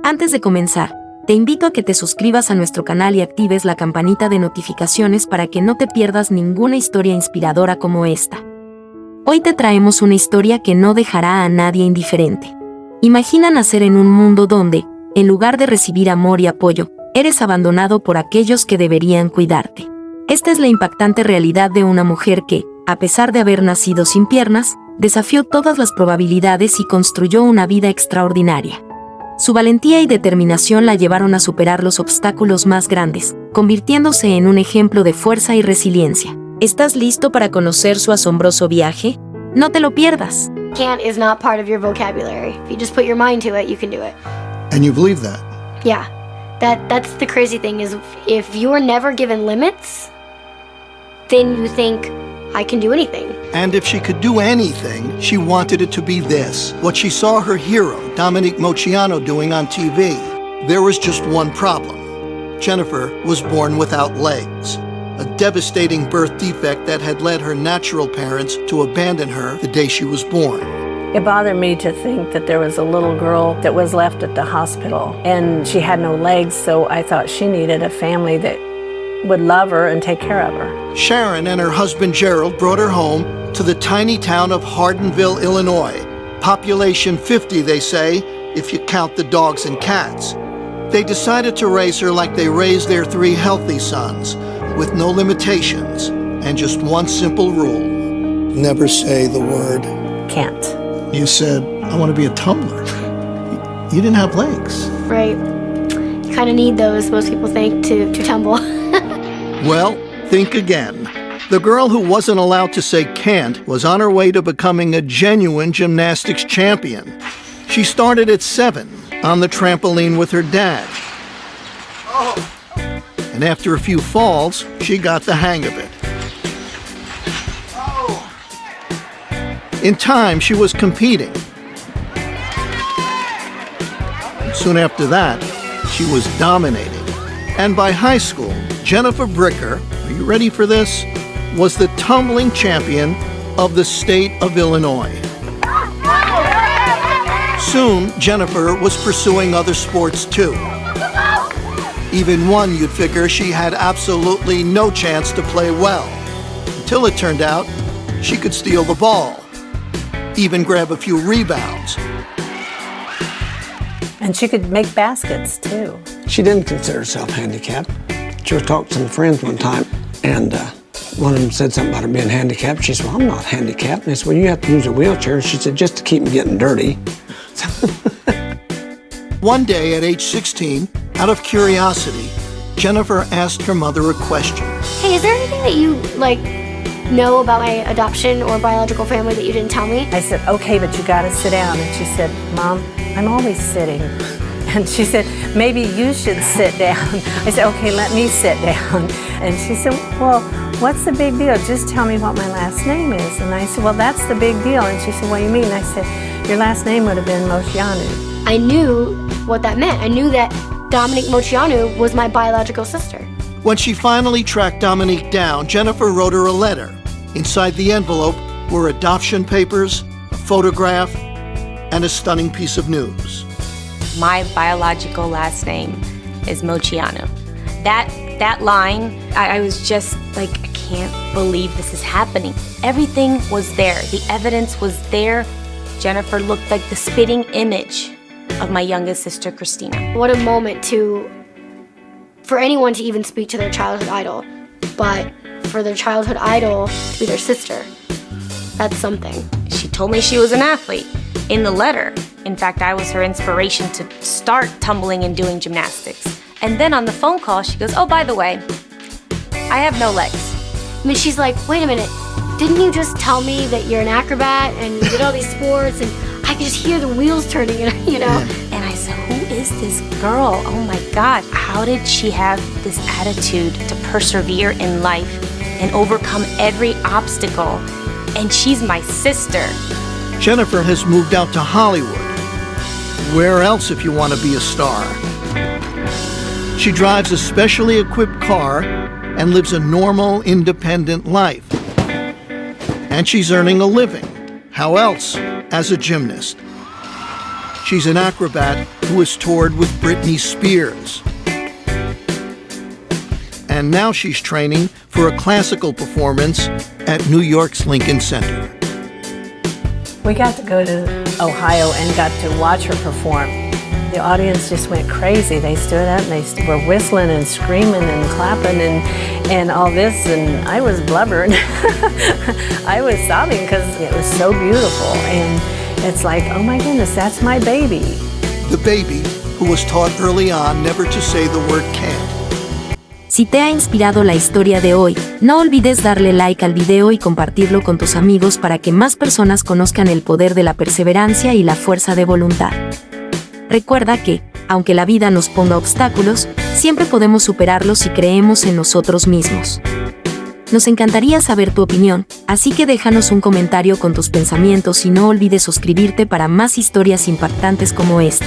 Antes de comenzar, te invito a que te suscribas a nuestro canal y actives la campanita de notificaciones para que no te pierdas ninguna historia inspiradora como esta. Hoy te traemos una historia que no dejará a nadie indiferente. Imagina nacer en un mundo donde, en lugar de recibir amor y apoyo, eres abandonado por aquellos que deberían cuidarte. Esta es la impactante realidad de una mujer que, a pesar de haber nacido sin piernas, desafió todas las probabilidades y construyó una vida extraordinaria. Su valentía y determinación la llevaron a superar los obstáculos más grandes, convirtiéndose en un ejemplo de fuerza y resiliencia. ¿Estás listo para conocer su asombroso viaje? No te lo pierdas. Can't is not part of your vocabulary. If you just put your mind to it, you can do it. And you believe that? Yeah. That's the crazy thing is if you're never given limits, then you think I can do anything. And if she could do anything, she wanted it to be this. What she saw her hero, Dominique Moceanu, doing on TV. There was just one problem. Jennifer was born without legs. A devastating birth defect that had led her natural parents to abandon her the day she was born. It bothered me to think that there was a little girl that was left at the hospital and she had no legs, so I thought she needed a family that would love her and take care of her. Sharon and her husband Gerald brought her home to the tiny town of Hardinville, Illinois. Population 50, they say, if you count the dogs and cats. They decided to raise her like they raised their 3 healthy sons, with no limitations and just one simple rule. Never say the word Can't. You said, I want to be a tumbler. You didn't have legs. Right. You kind of need those, most people think, to tumble. Well, think again. The girl who wasn't allowed to say can't was on her way to becoming a genuine gymnastics champion. She started at 7 on the trampoline with her dad. And after a few falls, she got the hang of it. In time, she was competing. Soon after that, she was dominating. And by high school, Jennifer Bricker, are you ready for this? Was the tumbling champion of the state of Illinois. Soon, Jennifer was pursuing other sports too. Even one you'd figure she had absolutely no chance to play well. Until it turned out, she could steal the ball. Even grab a few rebounds. And she could make baskets too. She didn't consider herself handicapped. She was talking to some friends one time, and one of them said something about her being handicapped. She said, well, I'm not handicapped. And they said, well, you have to use a wheelchair. She said, just to keep me getting dirty. One day at age 16, out of curiosity, Jennifer asked her mother a question. Hey, is there anything that you, know about my adoption or biological family that you didn't tell me? I said, okay, but you gotta sit down. And she said, Mom, I'm always sitting. And she said, maybe you should sit down. I said, okay, let me sit down. And she said, well, what's the big deal? Just tell me what my last name is. And I said, well, that's the big deal. And she said, what do you mean? I said, your last name would have been Moceanu. I knew what that meant. I knew that Dominique Moceanu was my biological sister. When she finally tracked Dominique down, Jennifer wrote her a letter. Inside the envelope were adoption papers, a photograph, and a stunning piece of news. My biological last name is Moceanu. That line, I was just like, I can't believe this is happening. Everything was there. The evidence was there. Jennifer looked like the spitting image of my youngest sister, Christina. What a moment for anyone to even speak to their childhood idol, but for their childhood idol to be their sister, that's something. She told me she was an athlete in the letter. In fact, I was her inspiration to start tumbling and doing gymnastics. And then on the phone call, she goes, oh, by the way, I have no legs. I mean, she's like, wait a minute, didn't you just tell me that you're an acrobat and you did all these sports and I could just hear the wheels turning, you know? And I said, who is this girl? Oh my God, how did she have this attitude to persevere in life and overcome every obstacle? And she's my sister. Jennifer has moved out to Hollywood. Where else if you want to be a star? She drives a specially equipped car and lives a normal, independent life. And she's earning a living. How else? As a gymnast. She's an acrobat who has toured with Britney Spears. And now she's training for a classical performance at New York's Lincoln Center. We got to go to Ohio and got to watch her perform. The audience just went crazy. They stood up and they were whistling and screaming and clapping and all this, and I was blubbering. I was sobbing because it was so beautiful, and it's like, oh my goodness, that's my baby. The baby who was taught early on never to say the word can't. Si te ha inspirado la historia de hoy, no olvides darle like al video y compartirlo con tus amigos para que más personas conozcan el poder de la perseverancia y la fuerza de voluntad. Recuerda que, aunque la vida nos ponga obstáculos, siempre podemos superarlos si creemos en nosotros mismos. Nos encantaría saber tu opinión, así que déjanos un comentario con tus pensamientos y no olvides suscribirte para más historias impactantes como esta.